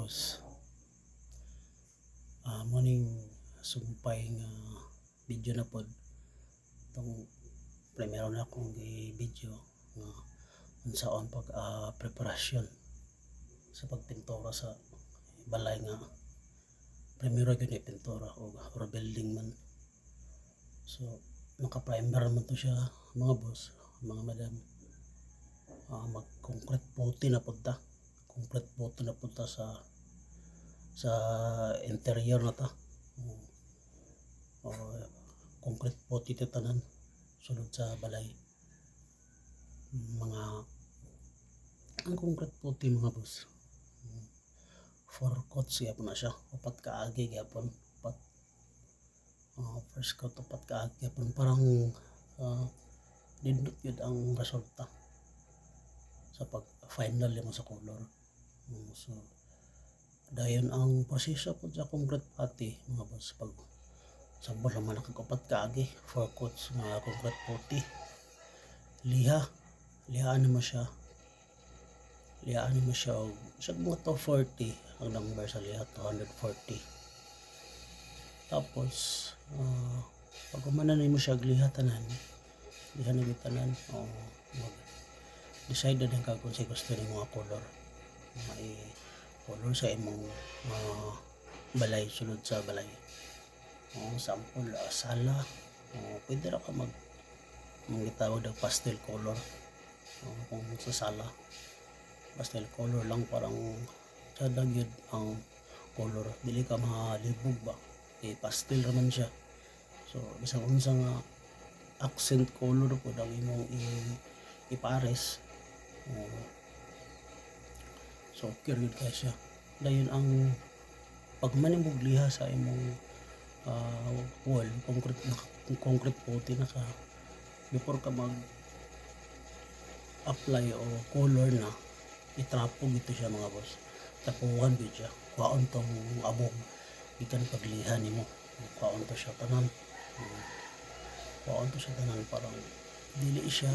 boss. Morning sumpay nga video na pod. Itong primero na akong video nga unsaon pag preparasyon sa pagpintura sa balay nga primero gyud ni pintura or building man. So naka-primer man to siya mga boss, mga madam. Mag-concrete puti na punta. Concrete puti na punta sa interior na ta. Concrete puti ti tanan sulod sa balay. Ang concrete puti mga boss. 4 coats yapon na siya. Upat kaagi yapon. First coat upat kaagi yapon, parang nindot yun ang resulta sa pag final mo sa color. So dayon ang proseso po sa concrete pati mga boss. Pag sambol naman nakag-upat kaagi 4 coats nga concrete puti, lihaan mo siya og sa mga 240 ang number sa liha, 240. Tapos pag umanan mo siya liha na gitanan, decide na ka kung sa gusto ni mga color color sa imong balay, sulod sa balay. Sample sala, pwede ra ka gitawag ng pastel color. Kung sa sala pastel color lang, parang sada gyud ang color, dili ka mahalibog ba, pastel raman siya. So bisag unsa nga accent color po ang imong ipares, so okay gyud ka siya. Dayon ang pagmanimog liha sa imong wall, concrete puti na ka, before ka mag apply o color na, itrapog ito siya mga boss. Tapuhan gyud siya, kuhaon tong abog gikan pagliha nimo, kuhaon to siya tanan. Parang dili siya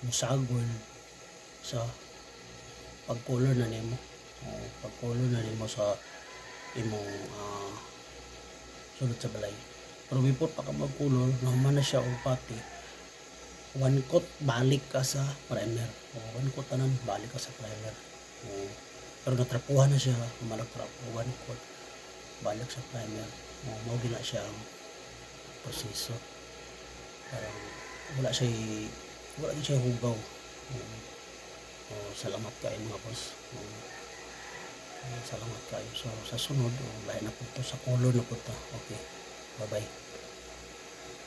musagol sa pag-color na nimo. Pag-color na nimo sa imong sulod sa balay. Pero before pa ka mag-color, naman na siya og pati, 1 coat balik ka sa primer. 1 coat tanan balik ka sa primer. Pero natrapuhan na siya, malagtrapo 1 coat balik sa primer. Mao gina siya ang proseso. Parang wala siya hugaw. Salamat kayo mga boss. Salamat kayo. So sa sunod, lahi na po to, sa color na po to. Okay, bye bye.